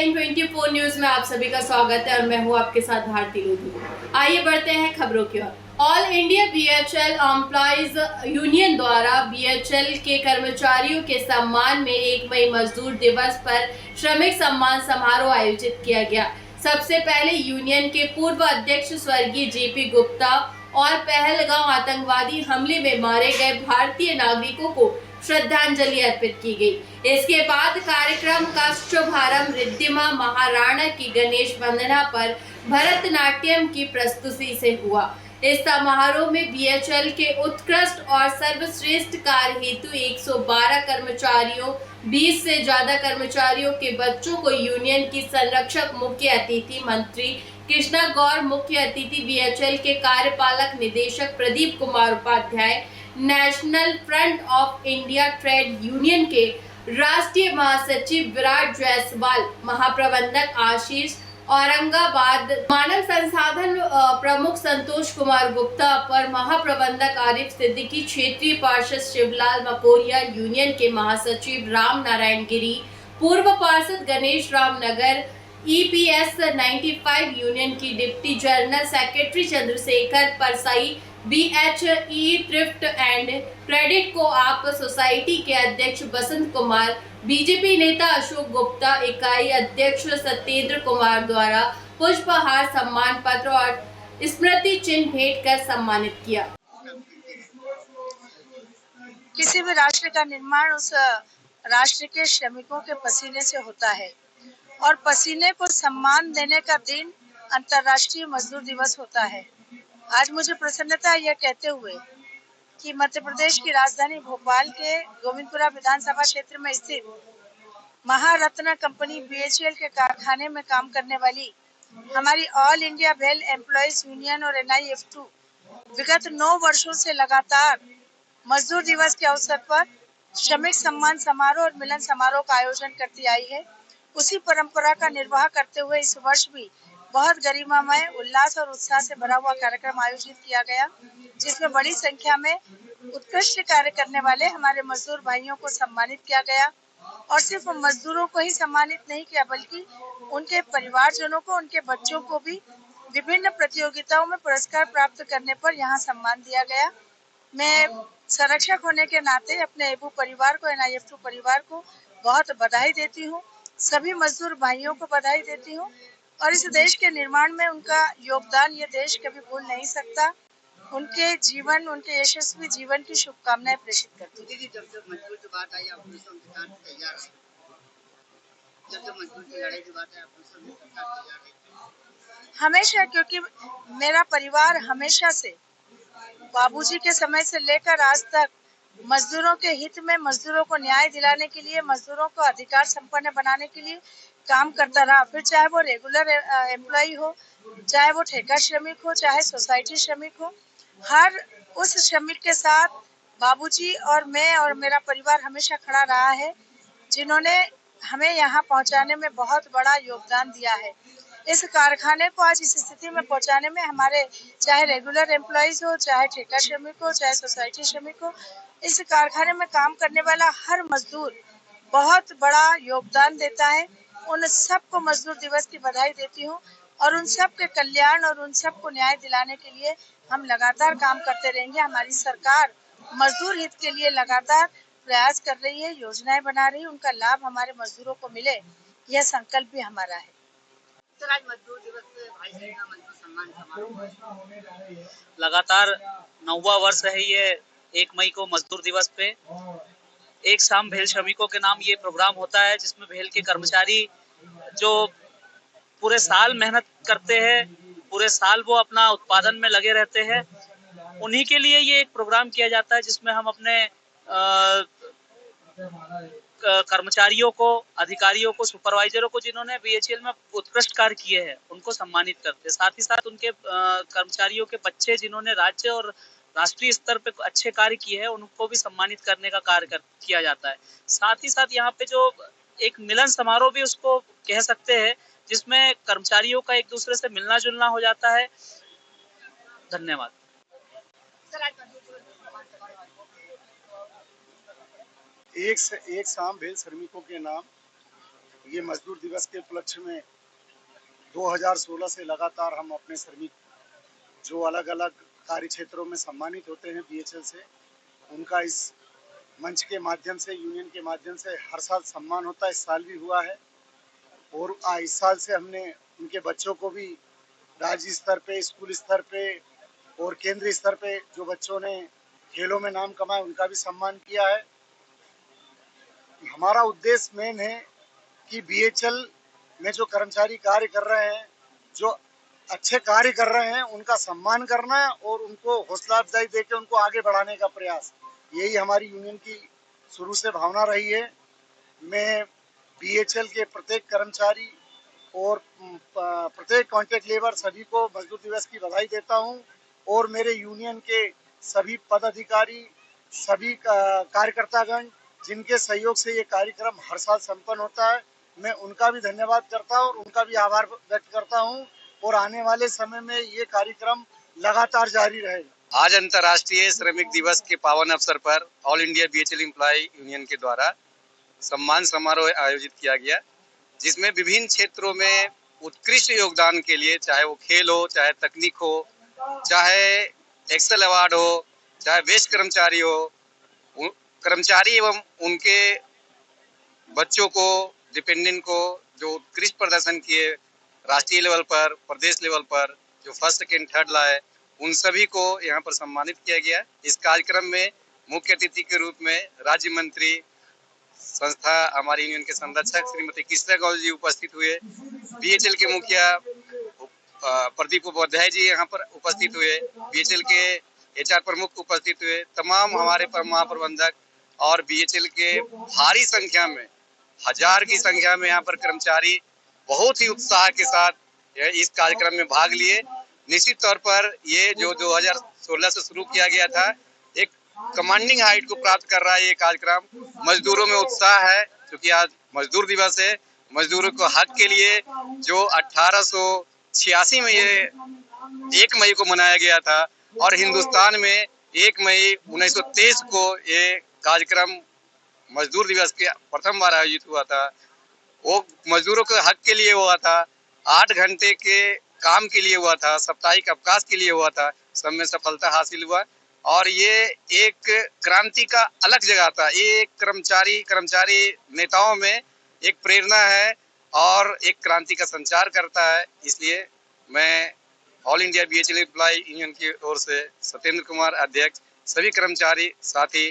N24 news में आप सभी का स्वागत है और मैं हूं आपके साथ भारती लोधी। आइए बढ़ते हैं खबरों की ओर। All India BHEL employees union द्वारा बीएचएल के कर्मचारियों के सम्मान में 1 मई मजदूर दिवस पर श्रमिक सम्मान समारोह आयोजित किया गया। सबसे पहले यूनियन के पूर्व अध्यक्ष स्वर्गीय जेपी गुप्ता और पहलगांव आतंकवादी हमले में मारे गए भारतीय नागरिकों को श्रद्धांजलि अर्पित की गई। इसके बाद कार्यक्रम का शुभारंभ रिद्धिमा महाराणा की गणेश वंदना पर भरतनाट्यम की प्रस्तुति से हुआ। इस समारोह में बीएचएल के उत्कृष्ट और सर्वश्रेष्ठ कार्य हेतु 112 कर्मचारियों, 20 से ज्यादा कर्मचारियों के बच्चों को यूनियन की संरक्षक मुख्य अतिथि मंत्री कृष्णा गौर, मुख्य अतिथि बीएचएल के कार्यपालक निदेशक Pradeep Kumar Upadhyay, national front of India trade union के राष्ट्रीय महासचिव विराट जायसवाल, महाप्रबंधक आशीष औरंगाबाद, मानव संसाधन प्रमुख संतोष कुमार गुप्ता, अपर महाप्रबंधक आरिफ सिद्दीकी, क्षेत्रीय पार्षद शिवलाल मकोरिया, यूनियन के महासचिव राम नारायण गिरी, पूर्व पार्षद गणेश राम नगर, EPS 95 यूनियन की deputy general secretary Chandrashekhar Parsai, BHE thrift and credit को आप सोसाइटी के अध्यक्ष बसंत कुमार, बीजेपी नेता अशोक गुप्ता, इकाई अध्यक्ष सत्येंद्र कुमार द्वारा पुष्पहार, सम्मान पत्र और स्मृति चिन्ह भेंट कर सम्मानित किया। किसी भी राष्ट्र का निर्माण उस राष्ट्र के श्रमिकों के पसीने से होता है और पसीने को सम्मान देने का दिन अंतर्राष्ट्रीय मजदूर दिवस होता है। आज मुझे प्रसन्नता यह कहते हुए कि मध्य प्रदेश की राजधानी भोपाल के गोविंदपुरा विधानसभा क्षेत्र में स्थित महारत्ना कंपनी BHEL के कारखाने में काम करने वाली हमारी all India BHEL employees union और NIF2 विगत 9 वर्षों से लगातार मजदूर दिवस के अवसर पर श्रमिक सम्मान समारोह और मिलन समारोह का आयोजन करती आई है। उसी परंपरा का निर्वाह करते हुए इस वर्ष भी बहुत गरिमामय, उल्लास और उत्साह से भरा हुआ कार्यक्रम आयोजित किया गया, जिसमें बड़ी संख्या में उत्कृष्ट कार्य करने वाले हमारे मजदूर भाइयों को सम्मानित किया गया और सिर्फ मजदूरों को ही सम्मानित नहीं किया बल्कि उनके परिवारजनों को, उनके बच्चों को भी विभिन्न प्रतियोगिताओं में पुरस्कार प्राप्त करने पर यहाँ सम्मान दिया गया। मैं संरक्षक होने के नाते अपने एबू परिवार को, NIF2 परिवार को बहुत बधाई देती हूँ। सभी मजदूर भाइयों को बधाई देती हूँ और इस देश के निर्माण में उनका योगदान ये देश कभी भूल नहीं सकता। उनके जीवन, उनके यशस्वी जीवन की शुभकामनाएं प्रेषित करती हूँ। दीदी, जब मजदूर की बात आई, आप संविधान तैयार है। जब मजदूर की लड़ाई की बात है, आप संविधान तैयार है। हमेशा, क्योंकि मेरा परिवार हमेशा से बाबूजी के समय से लेकर आज तक मजदूरों के हित में, मजदूरों को न्याय दिलाने के लिए, मजदूरों को अधिकार संपन्न बनाने के लिए काम करता रहा। फिर चाहे वो रेगुलर एम्प्लॉय हो, चाहे वो ठेका श्रमिक हो, चाहे सोसाइटी श्रमिक हो, हर उस श्रमिक के साथ बाबूजी और मैं और मेरा परिवार हमेशा खड़ा रहा है, जिन्होंने हमें यहाँ पहुँचाने में बहुत बड़ा योगदान दिया है। इस कारखाने को आज इस स्थिति में पहुंचाने में हमारे चाहे रेगुलर एम्प्लॉइज हो, चाहे ठेका श्रमिक हो, चाहे सोसाइटी श्रमिक हो, इस कारखाने में काम करने वाला हर मजदूर बहुत बड़ा योगदान देता है। उन सबको मजदूर दिवस की बधाई देती हूँ और उन सब के कल्याण और उन सबको न्याय दिलाने के लिए हम लगातार काम करते रहेंगे। हमारी सरकार मजदूर हित के लिए लगातार प्रयास कर रही है, योजनाएं बना रही है, उनका लाभ हमारे मजदूरों को मिले, यह संकल्प भी हमारा है। आज मजदूर दिवस पे भाई सेना मजदूर सम्मान समारोह लगातार 9वां वर्ष है ये। 1 मई को मजदूर दिवस पे एक शाम भेल श्रमिकों के नाम ये प्रोग्राम होता है, जिसमें भेल के कर्मचारी जो पूरे साल मेहनत करते हैं, पूरे साल वो अपना उत्पादन में लगे रहते हैं, उन्हीं के लिए ये एक प्रोग्राम किया जाता है, जिसमें हम अपने कर्मचारियों को, अधिकारियों को, सुपरवाइजरों को, जिन्होंने BHEL में उत्कृष्ट कार्य किए हैं, उनको सम्मानित करते हैं। साथ ही साथ उनके कर्मचारियों के बच्चे जिन्होंने राज्य और राष्ट्रीय स्तर पे अच्छे कार्य किए हैं, उनको भी सम्मानित करने का कार्य किया जाता है। साथ ही साथ यहाँ पे जो एक मिलन समारोह भी उसको कह सकते हैं, जिसमें कर्मचारियों का एक दूसरे से मिलना जुलना हो जाता है। धन्यवाद। एक शाम भेल श्रमिकों के नाम ये मजदूर दिवस के उपलक्ष्य में 2016 से लगातार हम अपने श्रमिक जो अलग अलग कार्य क्षेत्रों में सम्मानित होते हैं बीएचएल से, उनका इस मंच के माध्यम से, यूनियन के माध्यम से हर साल सम्मान होता है। इस साल भी हुआ है और इस साल से हमने उनके बच्चों को भी राज्य स्तर पे, स्कूल स्तर पे और केंद्रीय स्तर पे जो बच्चों ने खेलों में नाम कमाया उनका भी सम्मान किया है। हमारा उद्देश्य मेन है कि बीएचएल में जो कर्मचारी कार्य कर रहे हैं, जो अच्छे कार्य कर रहे हैं, उनका सम्मान करना और उनको हौसला अफजाई देकर उनको आगे बढ़ाने का प्रयास, यही हमारी यूनियन की शुरू से भावना रही है। मैं बीएचएल के प्रत्येक कर्मचारी और प्रत्येक कॉन्ट्रैक्ट लेबर सभी को मजदूर दिवस की बधाई देता हूं और मेरे यूनियन के सभी पदाधिकारी, सभी कार्यकर्तागण जिनके सहयोग से ये कार्यक्रम हर साल संपन्न होता है, मैं उनका भी धन्यवाद करता हूं और उनका भी आभार व्यक्त करता हूं और आने वाले समय में ये कार्यक्रम लगातार जारी रहेगा। आज अंतर्राष्ट्रीय श्रमिक दिवस के पावन अवसर पर all India BHEL employ union के द्वारा सम्मान समारोह आयोजित किया गया, जिसमें विभिन्न क्षेत्रों में उत्कृष्ट योगदान के लिए, चाहे वो खेल हो, चाहे तकनीक हो, चाहे एक्सेल अवार्ड हो, चाहे बेस्ट कर्मचारी हो, कर्मचारी एवं उनके बच्चों को, डिपेंडेंट को जो उत्कृष्ट प्रदर्शन किए राष्ट्रीय लेवल पर, प्रदेश लेवल पर, जो फर्स्ट सेकेंड थर्ड लाए, उन सभी को यहाँ पर सम्मानित किया गया। इस कार्यक्रम में मुख्य अतिथि के रूप में राज्य मंत्री संस्था हमारी यूनियन के संरक्षक श्रीमती कृष्णा गौर जी उपस्थित हुए। बीएचएल के मुखिया प्रदीप उपाध्याय जी यहाँ पर उपस्थित हुए। बीएचएल के एचआर प्रमुख उपस्थित हुए। तमाम हमारे महाप्रबंधक और बीएचएल के भारी संख्या में, 1000 की संख्या में यहाँ पर कर्मचारी बहुत ही उत्साह के साथ इस कार्यक्रम में भाग लिए। निश्चित तौर पर ये जो 2016 से शुरू किया गया था, एक कमांडिंग हाइट को प्राप्त कर रहा है ये कार्यक्रम। मजदूरों में उत्साह है क्योंकि आज मजदूर दिवस है। मजदूरों को हक के लिए जो 1886 में ये 1 मई को मनाया गया था और हिंदुस्तान में 1 मई 1923 को ये कार्यक्रम मजदूर दिवस के प्रथम बार आयोजित हुआ था। वो मजदूरों के हक के लिए हुआ था, 8 घंटे के काम के लिए हुआ था, साप्ताहिक अवकाश के लिए हुआ था। सब में सफलता हासिल हुआ और ये एक क्रांति का अलग जगह था। ये एक कर्मचारी नेताओं में एक प्रेरणा है और एक क्रांति का संचार करता है। इसलिए मैं all India BHEL employ union की ओर से सत्येंद्र कुमार अध्यक्ष, सभी कर्मचारी साथी,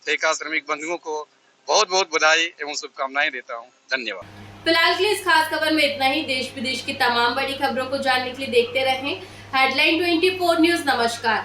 ठेका श्रमिक बंधुओं को बहुत बहुत बधाई एवं शुभकामनाएं देता हूं। धन्यवाद। फिलहाल के लिए इस खास खबर में इतना ही। देश विदेश की तमाम बड़ी खबरों को जानने के लिए देखते रहें हेडलाइन 24 न्यूज। नमस्कार।